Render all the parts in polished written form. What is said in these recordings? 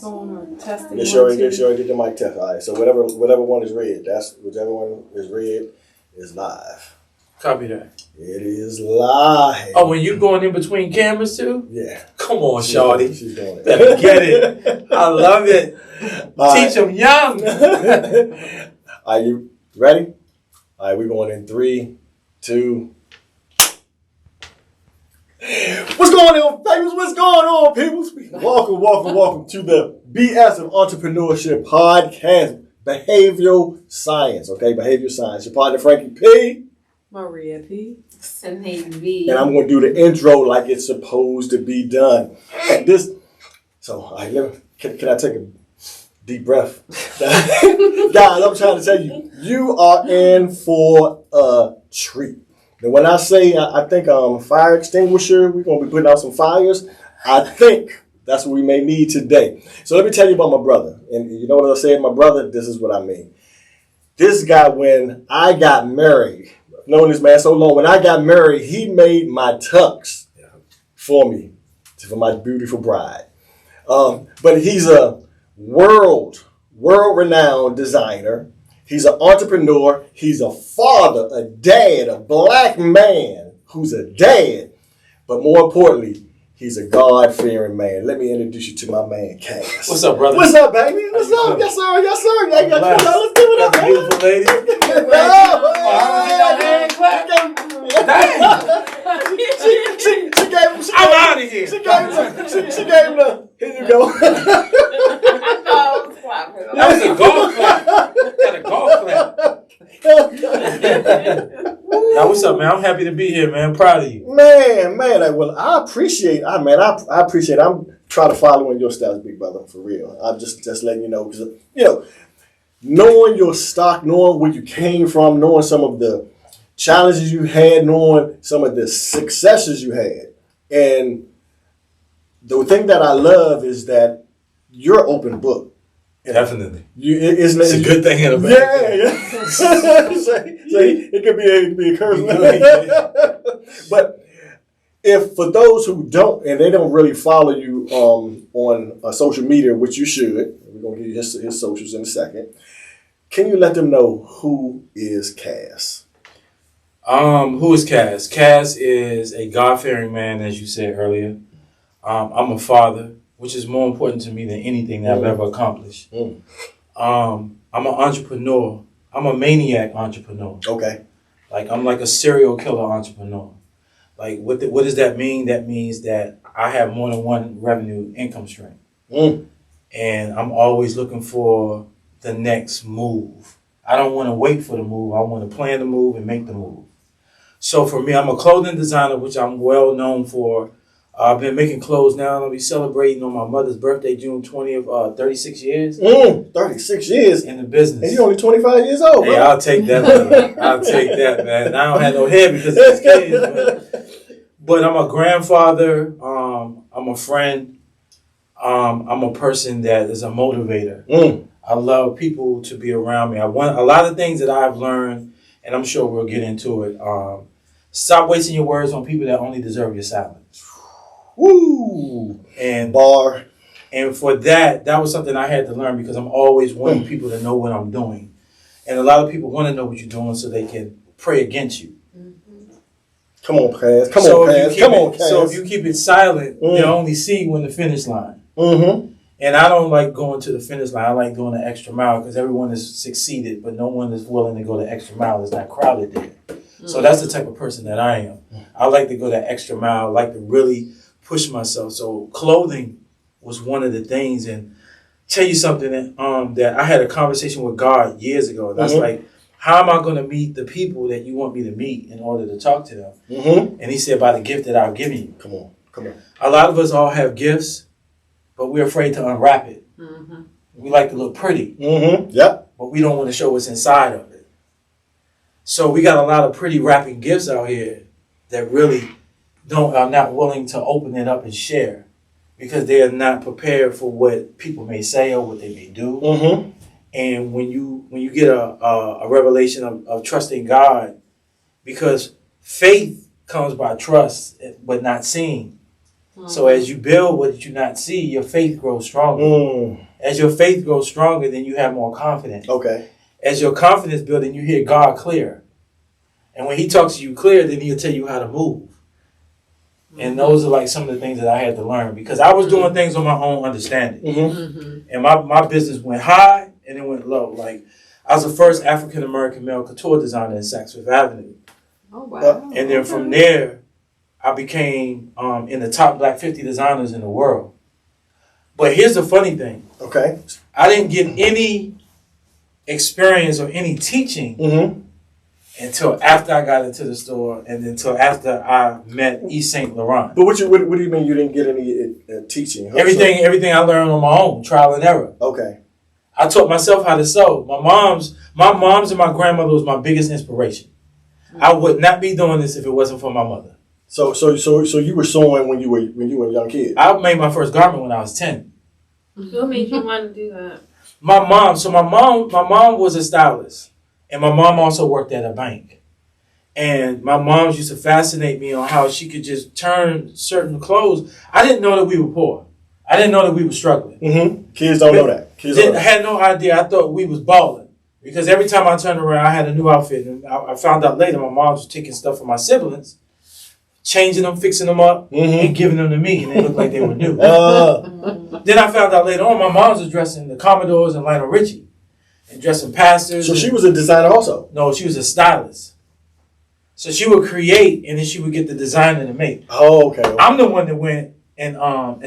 microphone or testing? Make sure get the mic test. All right. So whatever one is red, that's whichever one is red is live. Copy that. It is live. Oh, when you going in between cameras too? Yeah. Come on, shawty. She's doing it. Better get it. I love it. Teach them young. Are you ready? All right, we're going in 3, 2. What's going on, peoples? What's going on, peoples? Welcome to the BS of Entrepreneurship Podcast, Behavioral Science. Okay, Behavioral Science. Your partner, Frankie P. Maria P. And V. And I'm going to do the intro like it's supposed to be done. All right, can I take a deep breath? Guys, I'm trying to tell you, you are in for a treat. And when I say I think fire extinguisher, we're going to be putting out some fires, I think that's what we may need today. So let me tell you about my brother. And you know what I say, my brother? This is what I mean. This guy, when I got married, I've known this man so long, when I got married, he made my tux for me, for my beautiful bride. But he's a world-renowned designer. He's an entrepreneur. He's a father, a dad, a black man who's a dad. But more importantly, he's a God-fearing man. Let me introduce you to my man, KAS. What's up, brother? What's up, baby? What's up? Yes, sir. Yes, sir. Yeah, let's give it up, That's a beautiful lady. I'm out of here. She gave him the, here you go. That was a golf clap. Got a golf clap. Now, what's up, man? I'm happy to be here, man. I'm proud of you. Man, well, I appreciate. I appreciate. I'm trying to follow in your steps, big brother, for real. I'm just letting you know, because knowing your stock, knowing where you came from, knowing some of the challenges you had, knowing some of the successes you had, and the thing that I love is that you're an open book. Definitely. It's a good thing and a bad thing. Yeah. So it could be a curse. But if for those who don't, and they don't really follow you on social media, which you should, we're going to give you his socials in a second. Can you let them know who is KAS? Who is KAS? KAS is a God-fearing man, as you said earlier. I'm a father, which is more important to me than anything that I've ever accomplished. I'm an entrepreneur. I'm a maniac entrepreneur. Okay. I'm like a serial killer entrepreneur. What does that mean? That means that I have more than one revenue income stream. And I'm always looking for the next move. I don't want to wait for the move. I want to plan the move and make the move. So for me, I'm a clothing designer, which I'm well known for. I've been making clothes now. I'll be celebrating on my mother's birthday, June 20th, 36 years. 36 years? In the business. And you're only 25 years old, Hey, I'll take that, man. I'll take that, man. I don't have no hair because of these kids, but I'm a grandfather. I'm a friend. I'm a person that is a motivator. I love people to be around me. I want a lot of things that I've learned, and I'm sure we'll get into it. Stop wasting your words on people that only deserve your silence. Woo! And bar. And for that was something I had to learn, because I'm always wanting people to know what I'm doing. And a lot of people want to know what you're doing so they can pray against you. Come on, KAS. Come on, KAS. So if you keep it silent, they'll only see you in the finish line. And I don't like going to the finish line. I like going the extra mile, because everyone has succeeded, but no one is willing to go the extra mile. It's not crowded there. So that's the type of person that I am. I like to go that extra mile. I like to really push myself. So clothing was one of the things. And tell you something that I had a conversation with God years ago. That's like, how am I going to meet the people that you want me to meet in order to talk to them? And he said, by the gift that I've given you. Come on. A lot of us all have gifts, but we're afraid to unwrap it. We like to look pretty. Yep. But we don't want to show what's inside of it. So we got a lot of pretty wrapping gifts out here that really are not willing to open it up and share, because they are not prepared for what people may say or what they may do. And when you get a revelation of trusting God, because faith comes by trust but not seeing. So as you build what you not see, your faith grows stronger. As your faith grows stronger, then you have more confidence. Okay. As your confidence builds, then you hear God clear. And when he talks to you clear, then he'll tell you how to move. And those are like some of the things that I had to learn because I was doing things on my own understanding. And my business went high and it went low. Like I was the first African-American male couture designer in Saks Fifth Avenue. Oh, wow. And then from there, I became in the top black 50 designers in the world. But here's the funny thing. Okay. I didn't get any experience or any teaching until after I got into the store and until after I met Yves Saint Laurent. But what do you mean you didn't get any teaching? Everything I learned on my own, trial and error. Okay. I taught myself how to sew. My mom's and my grandmother was my biggest inspiration. I would not be doing this if it wasn't for my mother. So you were sewing when you were a young kid. I made my first garment when I was 10. What made you want to do that? My mom was a stylist, and my mom also worked at a bank. And my mom used to fascinate me on how she could just turn certain clothes. I didn't know that we were poor. I didn't know that we were struggling. Kids don't know that. I had no idea. I thought we was balling because every time I turned around, I had a new outfit, and I found out later my mom was taking stuff from my siblings, changing them, fixing them up, and giving them to me, and they looked like they were new. Then I found out later on my mom was dressing the Commodores and Lionel Richie, and dressing pastors. So she was a designer also? No, she was a stylist. So she would create, and then she would get the designer to make. Oh, okay. I'm the one that went and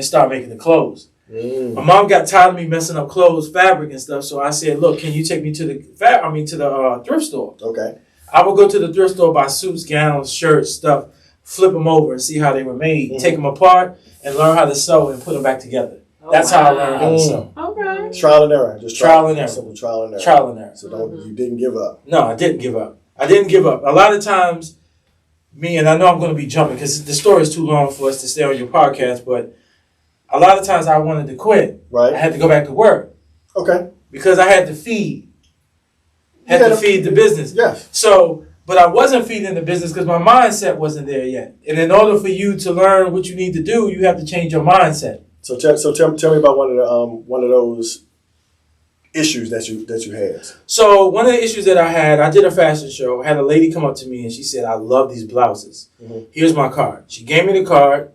started making the clothes. My mom got tired of me messing up clothes, fabric, and stuff. So I said, "Look, can you take me to the thrift store?" Okay. I would go to the thrift store, buy suits, gowns, shirts, stuff, flip them over, and see how they were made. Take them apart and learn how to sew and put them back together. That's how I learned how to sew. Okay. Trial and error. Just trial and error. Simple trial and error. Trial and error. So you didn't give up. No, I didn't give up. A lot of times, and I know I'm going to be jumping because the story is too long for us to stay on your podcast, but a lot of times I wanted to quit. Right. I had to go back to work. Okay. Because I had to feed. Feed the business. Yes. So, but I wasn't feeding the business because my mindset wasn't there yet. And in order for you to learn what you need to do, you have to change your mindset. So tell me about one of those issues that you had. So one of the issues that I had, I did a fashion show. I had a lady come up to me and she said, "I love these blouses. Here's my card." She gave me the card,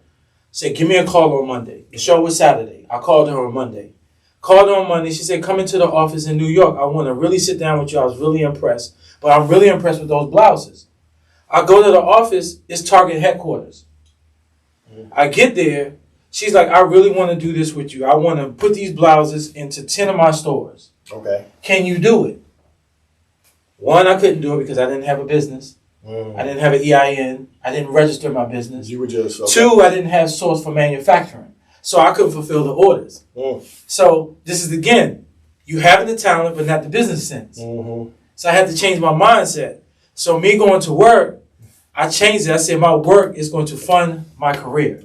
said, "Give me a call on Monday." The show was Saturday. I called her on Monday. Called her on Monday. She said, "Come into the office in New York. I want to really sit down with you. I was really impressed. But I'm really impressed with those blouses." I go to the office. It's Target headquarters. I get there. She's like, "I really want to do this with you. I want to put these blouses into 10 of my stores. Okay. Can you do it?" One, I couldn't do it because I didn't have a business. I didn't have an EIN. I didn't register my business. You were just... Okay. Two, I didn't have source for manufacturing. So I couldn't fulfill the orders. So this is, again, you having the talent but not the business sense. So I had to change my mindset. So me going to work, I changed it. I said my work is going to fund my career.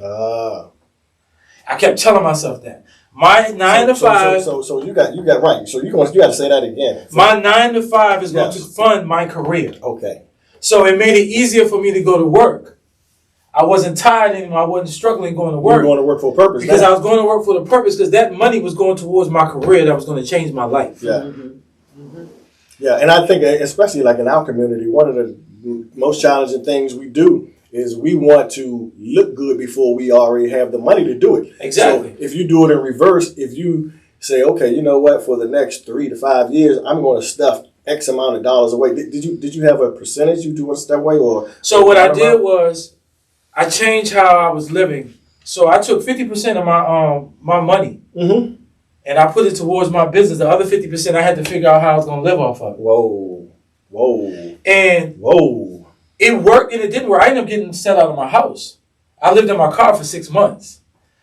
I kept telling myself that. My 9 to 5. So you got right. So you got to say that again. My 9 to 5 is going to fund my career. Okay. So it made it easier for me to go to work. I wasn't tired anymore. I wasn't struggling going to work. You were going to work for a purpose. Because I was going to work for the purpose because that money was going towards my career that was going to change my life. Yeah. Yeah, and I think especially like in our community, one of the most challenging things we do is we want to look good before we already have the money to do it. Exactly. So if you do it in reverse, if you say, okay, you know what, for the next 3 to 5 years, I'm going to stuff X amount of dollars away. Did you have a percentage you do a step away or? So what I did was I changed how I was living. So I took 50% of my money and I put it towards my business. The other 50% I had to figure out how I was going to live off of. And it worked and it didn't work. I ended up getting set out of my house. I lived in my car for 6 months.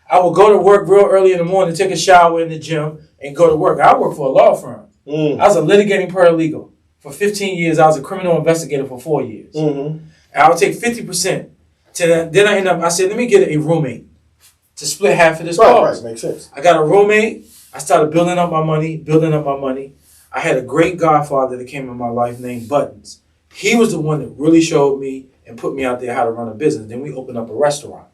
I would go to work real early in the morning, take a shower in the gym, and go to work. I worked for a law firm. I was a litigating paralegal. For 15 years, I was a criminal investigator for 4 years. And I would take 50%. Then I said, let me get a roommate to split half of this cost. Right, makes sense. I got a roommate. I started building up my money. I had a great godfather that came in my life named Buttons. He was the one that really showed me and put me out there how to run a business. Then we opened up a restaurant.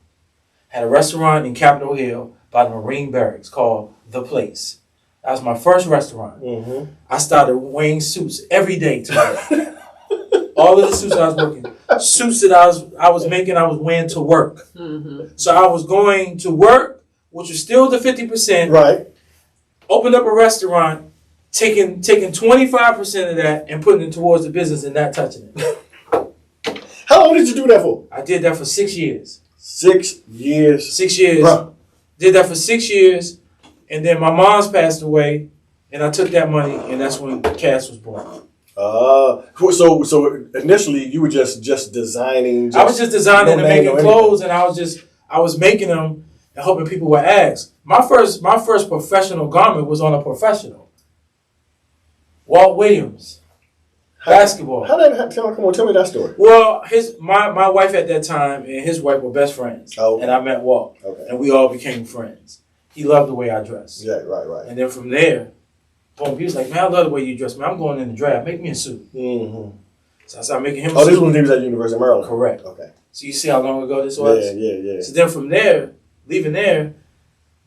Had a restaurant in Capitol Hill by the Marine Barracks called The Place. That was my first restaurant. Mm-hmm. I started weighing suits every day to work. All of the suits I was working, suits that I was making, I was wearing to work. Mm-hmm. So I was going to work, which was still the 50%. Right. Opened up a restaurant, taking 25% of that and putting it towards the business and not touching it. How long did you do that for? I did that for 6 years. 6 years. 6 years. Bruh. Did that for 6 years, and then my mom's passed away, and I took that money, and that's when KAS was born. So initially you were just designing. I was just designing no and name, making no clothes, and I was making them and hoping people would ask. My first professional garment was on a professional. Walt Williams, basketball. Come on, tell me that story. Well, my wife at that time and his wife were best friends, Oh. and I met Walt, Okay. and we all became friends. He loved the way I dressed, Yeah, right. and then from there, boom, he was like, "Man, I love the way you dress, man. I'm going in the draft. Make me a suit." Mm-hmm. So I started making him a Oh, suit. this one he was at University of Maryland. Correct. Okay. So you see how long ago this was? Yeah. So then from there, leaving there,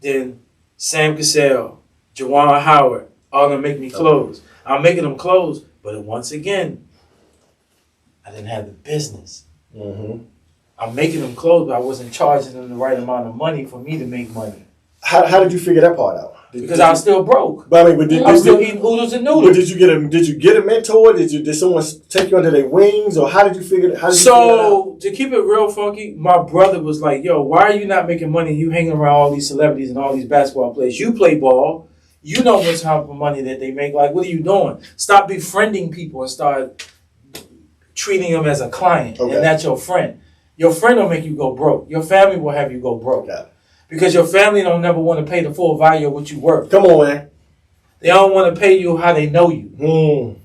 then Sam Cassell, Jawan Howard, all of them make me clothes. I'm making them clothes, but once again, I didn't have the business. Mm-hmm. I'm making them clothes, but I wasn't charging them the right amount of money for me to make money. How did you figure that part out? Because I was still broke. But I mean, I was still eating oodles and but noodles. did you get a mentor? Did someone take you under their wings, or how did you figure? How did you figure that out? So, to keep it real funky, my brother was like, "Yo, why are you not making money? You hanging around all these celebrities and all these basketball players. You play ball. You know what type of money that they make. Like, what are you doing? Stop befriending people and start treating them as a client Okay. and not your friend. Your friend will make you go broke. Your family will have you go broke. Okay. Because your family don't never want to pay the full value of what you worth. Come on, man. They don't want to pay you how they know you.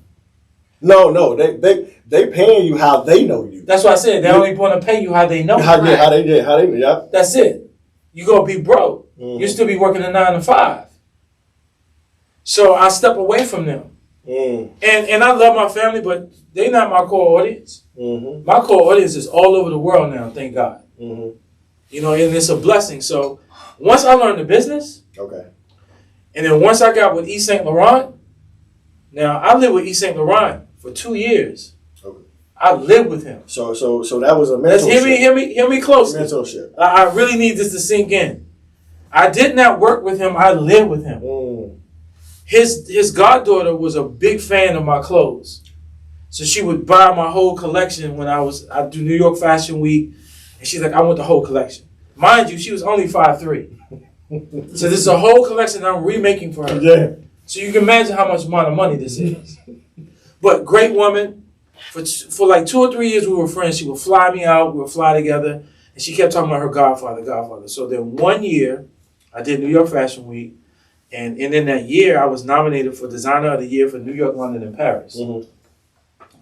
No, they paying you how they know you. That's what I said. They only want to pay you how they know you. How they yeah. That's it. You gonna be broke. Mhm. You still be working a 9 to 5. So I step away from them. And I love my family, but they not my core audience. Mm-hmm. My core audience is all over the world now, thank God. Mm-hmm. You know, and it's a blessing. So once I learned the business, Okay. and then once I got with Yves Saint Laurent, now I lived with Yves Saint Laurent for 2 years. Okay. I lived with him. So that was a Let's mentorship. hear me closely. Mentorship. I really need this to sink in. I did not work with him. I lived with him. His goddaughter was a big fan of my clothes. So she would buy my whole collection when I do New York Fashion Week. And she's like, I want the whole collection. Mind you, she was only 5'3". So this is a whole collection I'm remaking for her. Yeah. So you can imagine how much amount of money this is. But great woman. For like 2 or 3 years we were friends. She would fly me out. We would fly together. And she kept talking about her godfather. So then 1 year, I did New York Fashion Week. And in that year, I was nominated for Designer of the Year for New York, London, and Paris. Mm-hmm.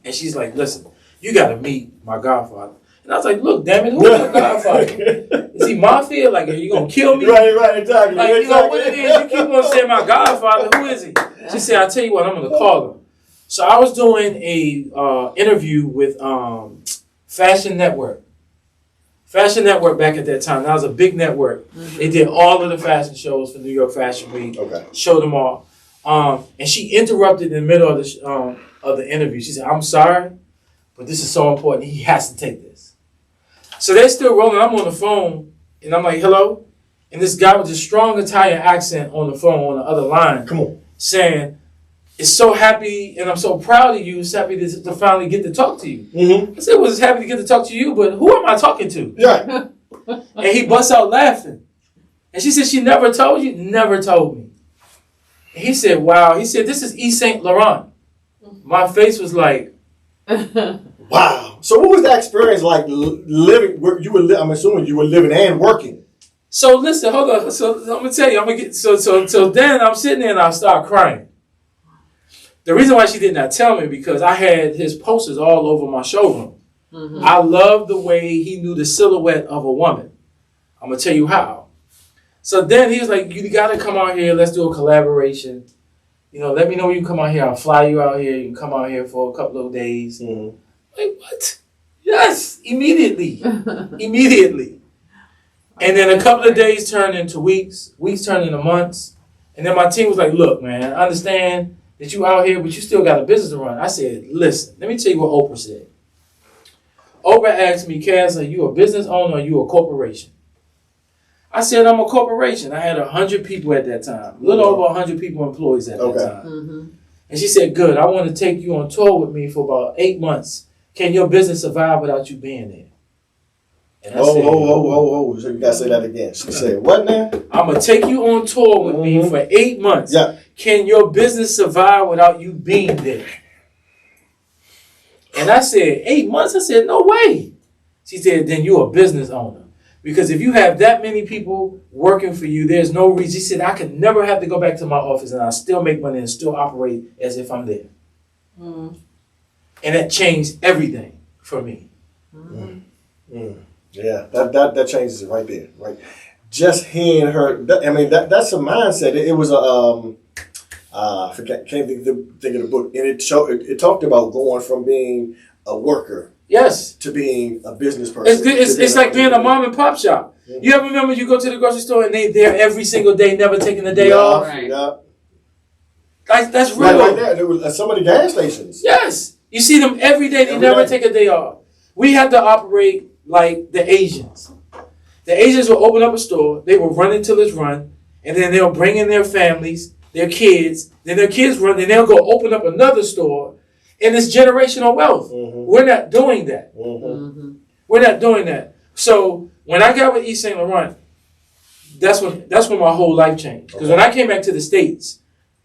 And she's like, listen, you got to meet my godfather. And I was like, look, damn it, who's your godfather? Is he mafia? Like, are you going to kill me? Right, exactly. Like, you know what it is? You keep on saying my godfather. Who is he? She said, I'll tell you what, I'm going to call him. So I was doing a interview with Fashion Network. Fashion Network back at that time. That was a big network. Mm-hmm. They did all of the fashion shows for New York Fashion Week. Okay. Showed them all. And she interrupted in the middle of the interview. She said, I'm sorry, but this is so important. He has to take this. So they're still rolling. I'm on the phone, and I'm like, hello? And this guy with this strong Italian accent on the phone on the other line. Come on. Saying, it's so happy, and I'm so proud of you. It's happy to finally get to talk to you. Mm-hmm. I said, well, it's happy to get to talk to you, but who am I talking to? Yeah. And he busts out laughing. And she said, she never told you? Never told me. And he said, wow. He said, this is Yves Saint Laurent. My face was like, wow. So what was that experience like living? I'm assuming you were living and working. So listen, hold on. So I'm gonna tell you. I'm gonna get. So then I'm sitting there and I start crying. The reason why she did not tell me because I had his posters all over my showroom. Mm-hmm. I love the way he knew the silhouette of a woman. I'm gonna tell you how. So then he was like, "You gotta come out here. Let's do a collaboration. You know, let me know when you come out here. I'll fly you out here. You can come out here for a couple of days." Mm-hmm. Like what? Yes, immediately, immediately. And then a couple of days turned into weeks turned into months. And then my team was like, look, man, I understand that you out here, but you still got a business to run. I said, listen, let me tell you what Oprah said. Oprah asked me, Cass, are you a business owner or are you a corporation? I said, I'm a corporation. I had 100 people at that time. A little over 100 people employees at that time. Mm-hmm. And she said, good, I want to take you on tour with me for about 8 months. Can your business survive without you being there? So you gotta say that again. She said, what now? I'm gonna take you on tour with me for 8 months. Yeah. Can your business survive without you being there? And I said, 8 months? I said, no way. She said, then you're a business owner. Because if you have that many people working for you, there's no reason. She said, I could never have to go back to my office and I still make money and still operate as if I'm there. Mm. And that changed everything for me. Mm. Mm. Yeah, that changes it right there, right? Just hearing her, that's a mindset. It was I can't think of the book, and it talked about going from being a worker, yes, to being a business person. It's like being a mom and pop shop. Mm-hmm. You ever remember you go to the grocery store and they there every single day, never taking a day off? Right. Yeah. That's real. Right there. There was some of the gas stations. Yes, you see them every day. They never take a day off. We had to operate like the Asians. The Asians will open up a store, they will run until it's run, and then they'll bring in their families, their kids, then their kids run, then they'll go open up another store, and it's generational wealth. Mm-hmm. We're not doing that. Mm-hmm. We're not doing that. So when I got with East St. Laurent, that's when my whole life changed. Because when I came back to the States,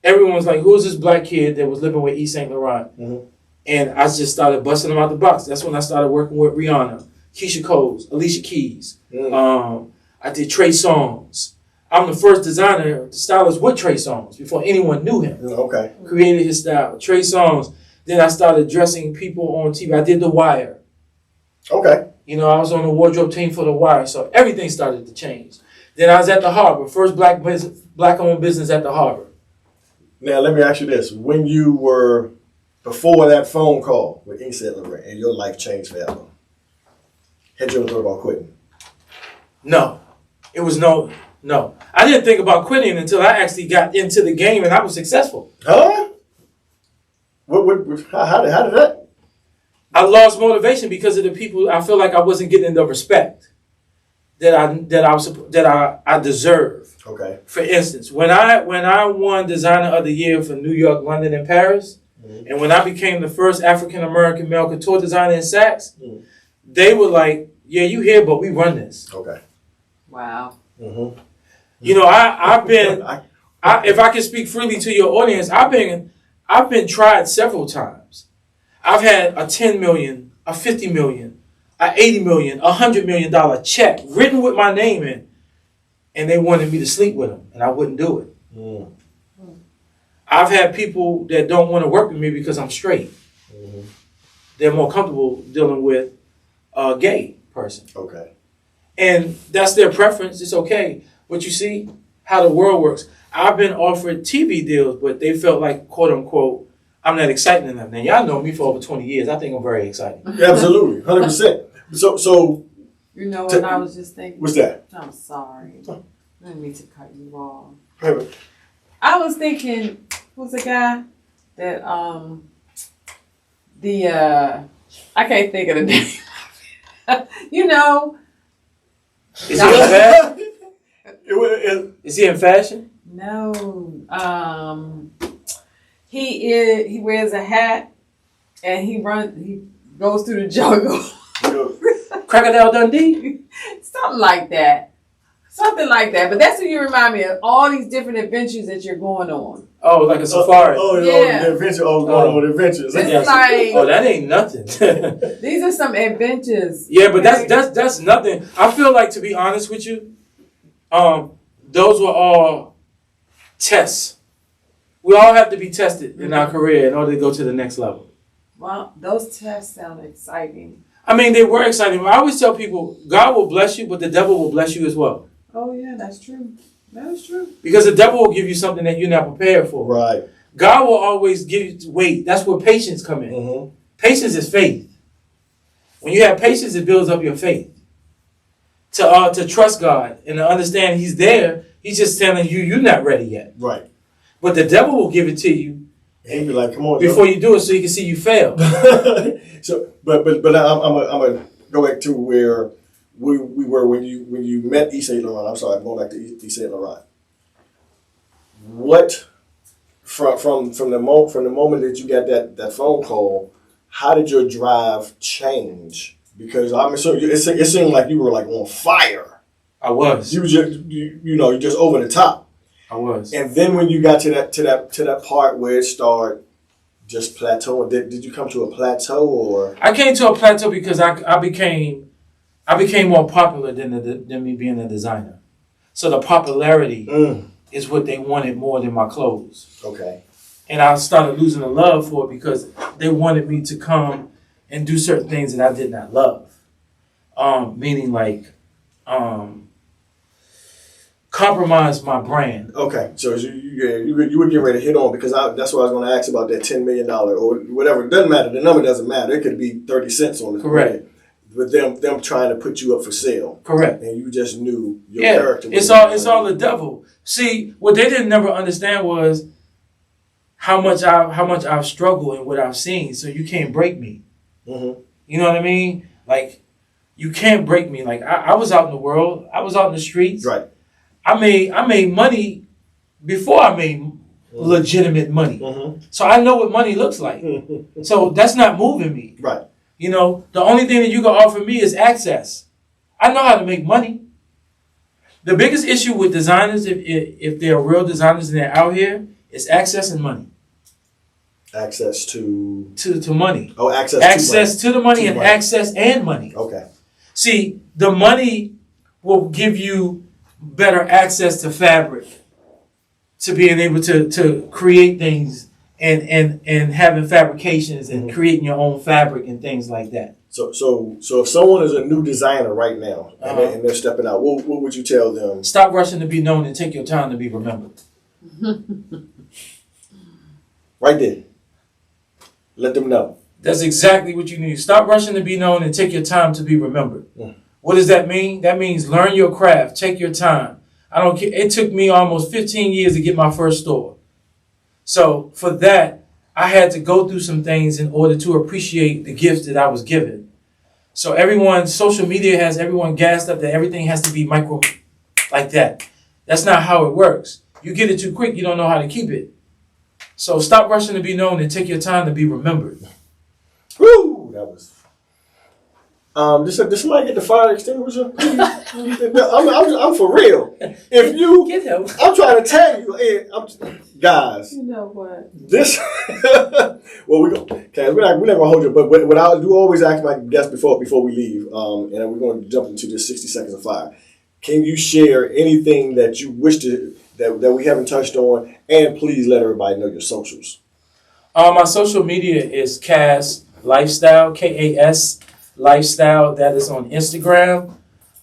everyone was like, who's this black kid that was living with East St. Laurent? Mm-hmm. And I just started busting them out the box. That's when I started working with Rihanna, Keisha Coles, Alicia Keys. Mm. I did Trey Songz. I'm the first designer, stylist with Trey Songz before anyone knew him. Okay. Created his style, Trey Songz. Then I started dressing people on TV. I did The Wire. Okay. You know, I was on the wardrobe team for The Wire, so everything started to change. Then I was at the Harbor, first black-owned business at the Harbor. Now let me ask you this: when you were before that phone call with East St. Laurent and your life changed forever, had you ever thought about quitting? No. It was no. I didn't think about quitting until I actually got into the game and I was successful. Huh? How did that? I lost motivation because of the people. I feel like I wasn't getting the respect that I deserve. Okay. For instance, when I won Designer of the Year for New York, London, and Paris, and when I became the first African American male couture designer in Saks, they were like, yeah, you here, but we run this. Okay. Wow. Mm-hmm. You know, I've been, if I can speak freely to your audience, I've been tried several times. I've had a $10 million, a $50 million, a $80 million, a $100 million check written with my name in, and they wanted me to sleep with them, and I wouldn't do it. Mm. I've had people that don't want to work with me because I'm straight. Mm-hmm. They're more comfortable dealing with a gay person. Okay. And that's their preference. It's okay. But you see how the world works. I've been offered TV deals, but they felt like, quote unquote, I'm not exciting enough. Now, y'all know me for over 20 years. I think I'm very exciting. Absolutely. 100%. So. You know what I was just thinking? What's that? I'm sorry. I didn't mean to cut you off. Perfect. I was thinking, who's the guy that, I can't think of the name. You know. Is he in fashion? Is he in fashion? No. He wears a hat and he goes through the jungle. Crocodile Dundee? Something like that. But that's what you remind me of. All these different adventures that you're going on. Oh, like a safari. The adventure. Going on adventures. It's like, that ain't nothing. These are some adventures. Yeah, but that's nothing. I feel like, to be honest with you, those were all tests. We all have to be tested in our career in order to go to the next level. Well, those tests sound exciting. I mean, they were exciting. I always tell people, God will bless you, but the devil will bless you as well. Oh, yeah, that's true. That is true. Because the devil will give you something that you're not prepared for. Right. God will always give you wait. That's where patience come in. Mm-hmm. Patience is faith. When you have patience, it builds up your faith. to trust God and to understand He's there. He's just telling you you're not ready yet. Right. But the devil will give it to you And be like, come on, before you do it, so he can see you fail. So, but I'm gonna go back to where we were when you met Yves Saint Laurent. I'm sorry, I'm going back to Yves Saint Laurent. What from the moment that you got that phone call, how did your drive change? Because it seemed like you were like on fire. I was. You just you're just over the top. I was. And then when you got to that part where it started just plateauing, did you come to a plateau or? I came to a plateau because I became more popular than me being a designer. So the popularity is what they wanted more than my clothes. Okay. And I started losing the love for it because they wanted me to come and do certain things that I did not love. Meaning like compromise my brand. Okay, so you were getting ready to hit on because that's what I was going to ask about that $10 million or whatever. It doesn't matter. The number doesn't matter. It could be 30 cents on it. Correct. But them trying to put you up for sale. Correct. And you just knew your Yeah, character. it's all the devil. See, what they didn't never understand was how much I've struggled and what I've seen. So you can't break me. Mm-hmm. You know what I mean? Like you can't break me. Like I was out in the world. I was out in the streets. Right. I made money before I made legitimate money. Mm-hmm. So I know what money looks like. So that's not moving me. Right. You know, the only thing that you can offer me is access. I know how to make money. The biggest issue with designers, if they're real designers and they're out here, is access and money. Access to money. Oh, access to the money and money. access and money. Okay. See, the money will give you better access to fabric, to being able to create things and having fabrications and creating your own fabric and things like that. So if someone is a new designer right now and they're stepping out, what would you tell them? Stop rushing to be known and take your time to be remembered. Right there. Let them know. That's exactly what you need. Stop rushing to be known and take your time to be remembered. What does that mean? That means learn your craft. Take your time. I don't care. It took me almost 15 years to get my first store. So for that, I had to go through some things in order to appreciate the gifts that I was given. So social media has everyone gassed up that everything has to be micro like that. That's not how it works. You get it too quick, you don't know how to keep it. So stop rushing to be known and take your time to be remembered. Woo! That was. Did somebody get the fire extinguisher? I'm for real. If you, Get him. I'm trying to tell you, guys. You know what? This. Well, we're not gonna hold you. But what I do always ask my guests before we leave, and we're going to jump into this 60 seconds of fire. Can you share anything that you wish that we haven't touched on, and please let everybody know your socials. My social media is KAS Lifestyle, KAS Lifestyle. That is on Instagram.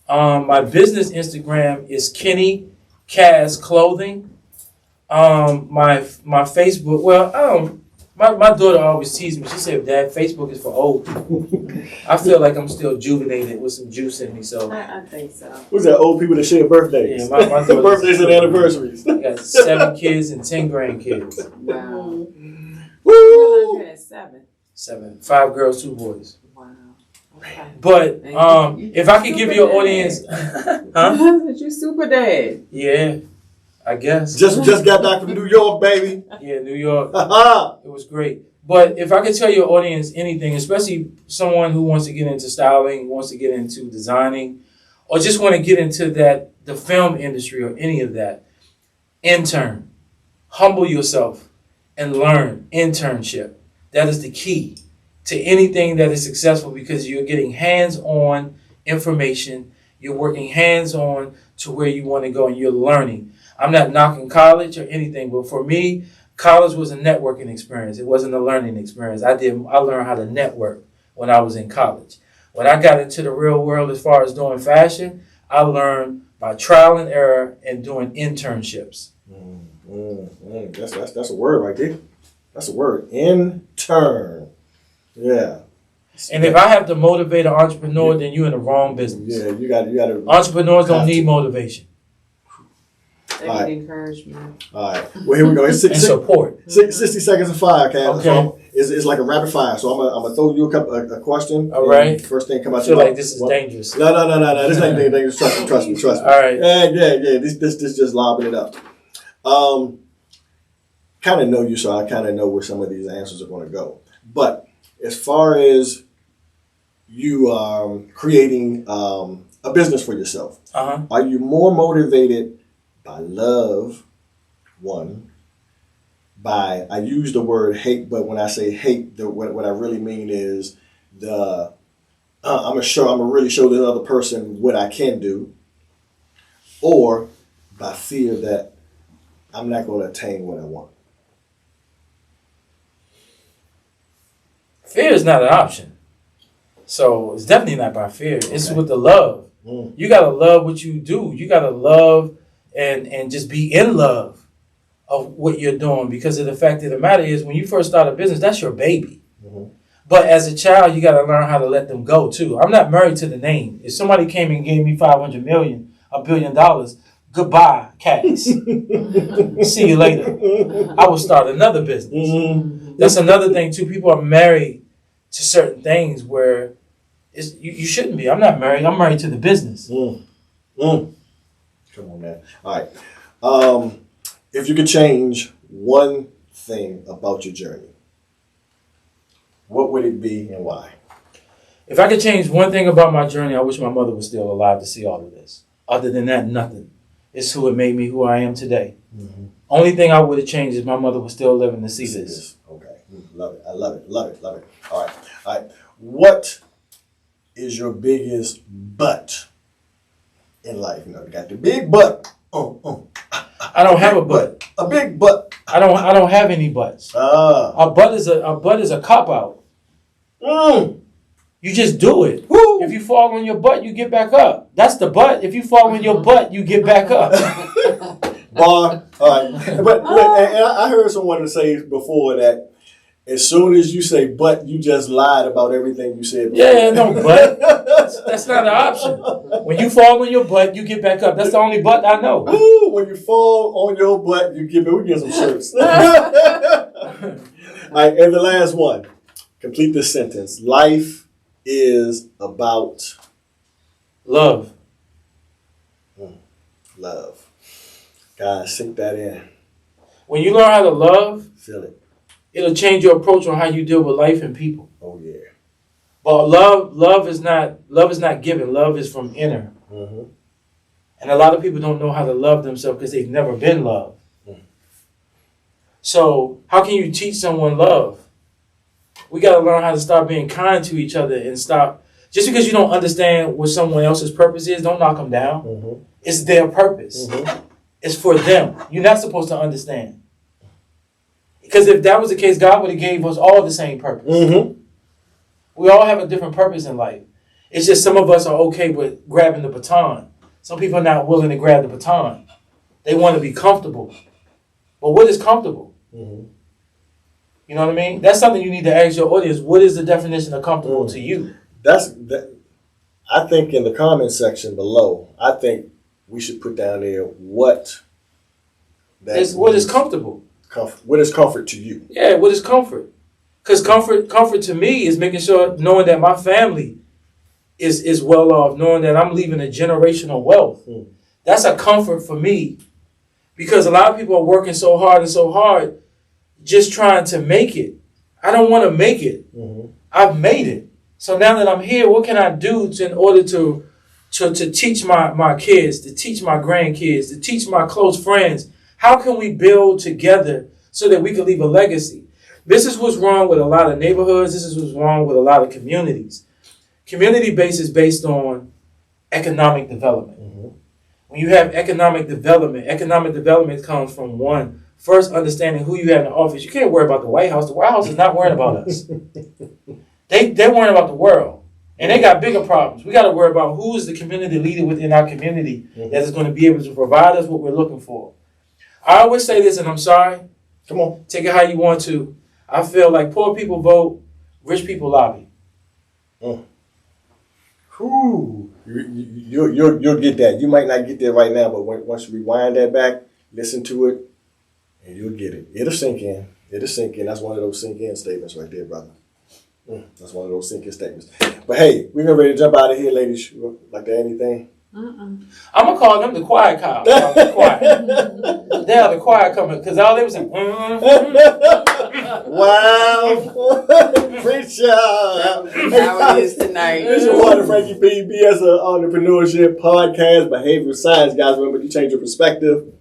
My business Instagram is Kenny KAS Clothing. My Facebook. Well, my daughter always teases me. She said, "Dad, Facebook is for old people." I feel like I'm still juvenated with some juice in me. So I think so. Who's that? Old people that share birthdays. Yeah, my daughter's- birthdays and anniversaries. I got 7 kids and 10 grandkids. Wow. Woo! You had 7. 7, 5 girls, 2 boys. Wow. Okay. But if I could give you an Super audience, You super dad. yeah, I guess. Just got back from New York, baby. Yeah, New York. Ha It was great. But if I could tell your audience anything, especially someone who wants to get into styling, wants to get into designing, or just want to get into the film industry or any of that, intern. Humble yourself and learn internship. That is the key to anything that is successful because you're getting hands-on information. You're working hands-on to where you want to go and you're learning. I'm not knocking college or anything, but for me, college was a networking experience. It wasn't a learning experience. I learned how to network when I was in college. When I got into the real world as far as doing fashion, I learned by trial and error and doing internships. That's a word right there. That's a word. Intern. Yeah. And if I have to motivate an entrepreneur, then you're in the wrong business. Yeah, you got to. Entrepreneurs don't need motivation. They All right. need encouragement. All right. Well, here we go. It's And support. 60 seconds of fire, Kat. Okay. So it's like a rapid fire. So I'm gonna throw you a question. All right. First thing come out I feel your like mouth. this is dangerous. No. This ain't dangerous. Trust me. All right. Yeah. This just lobbing it up. Kind of know you, so I kind of know where some of these answers are going to go. But as far as you creating a business for yourself, are you more motivated by love? One, by, I use the word hate, but when I say hate, what I really mean is I'm gonna really show the other person what I can do, or by fear that I'm not going to attain what I want. Fear is not an option. So it's definitely not by fear. It's with the love. You got to love what you do. You got to love and just be in love of what you're doing, because of the fact of the matter is, when you first start a business, that's your baby. But as a child, you got to learn how to let them go too. I'm not married to the name. If somebody came and gave me $500 million, $1 billion, goodbye, KAS. See you later. I will start another business. That's another thing too. People are married to certain things where you shouldn't be. I'm not married. I'm married to the business. Come on, man. All right. If you could change one thing about your journey, what would it be and why? If I could change one thing about my journey, I wish my mother was still alive to see all of this. Other than that, nothing. It's who it made me who I am today. Only thing I would have changed is my mother was still living to see this. Okay. Love it. I love it. All right. What is your biggest butt in life? You know, you got the big butt. I don't have a butt. A big butt. I don't have any butts. A butt is a cop out. You just do it. Woo. If you fall on your butt, you get back up. That's the butt. If you fall on your butt, you get back up. Bar. All right. But and I heard someone say before that as soon as you say but, you just lied about everything you said before. Yeah, no butt. That's not an option. When you fall on your butt, you get back up. That's the only butt I know. Ooh, when you fall on your butt, you give it. We get some shirts. All right, and the last one. Complete this sentence. Life is about Love. love. Guys, sink that in. When you learn how to love, Feel it. it'll change your approach on how you deal with life and people. Oh yeah. But love is not given. Love is from inner. And a lot of people don't know how to love themselves because they've never been loved. So how can you teach someone love? We got to learn how to start being kind to each other and stop. Just because you don't understand what someone else's purpose is, don't knock them down. It's their purpose. It's for them. You're not supposed to understand. Because if that was the case, God would have gave us all the same purpose. We all have a different purpose in life. It's just some of us are okay with grabbing the baton. Some people are not willing to grab the baton. They want to be comfortable. But what is comfortable? You know what I mean? That's something you need to ask your audience. What is the definition of comfortable to you? I think in the comment section below, I think we should put down there what is comfortable. What is comfort to you? Yeah, what is comfort? Because comfort to me is making sure, knowing that my family is well off, knowing that I'm leaving a generational wealth. That's a comfort for me. Because a lot of people are working so hard just trying to make it. I don't want to make it. I've made it. So now that I'm here, what can I do in order to teach my kids, to teach my grandkids, to teach my close friends? How can we build together so that we can leave a legacy? This is what's wrong with a lot of neighborhoods. This is what's wrong with a lot of communities. Community base is based on economic development. When you have economic development comes from one, first understanding who you have in the office. You can't worry about the White House. The White House is not worrying about us. They're worrying about the world. And they got bigger problems. We got to worry about who is the community leader within our community that is going to be able to provide us what we're looking for. I always say this, and I'm sorry. Come on. Take it how you want to. I feel like poor people vote, rich people lobby. Whew. You'll get that. You might not get that right now, but once you rewind that back, listen to it, and you'll get it. It'll sink in. It'll sink in. That's one of those sink in statements right there, brother. That's one of those sink in statements. But hey, we're ready to jump out of here, ladies. You like to add anything? I'm gonna call them the quiet cops. The quiet. They are the quiet coming because all they was saying. Wow, preacher. How it is tonight. This is one of Frankie PBS entrepreneurship podcast, behavioral science, guys. Remember, you change your perspective,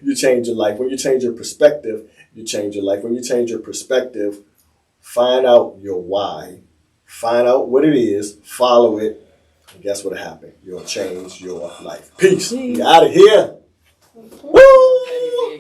you change your life. When you change your perspective, you change your life. When you change your perspective, find out your why, find out what it is, follow it, and guess what'll happen? You'll change your life. Peace. We out of here. Woo!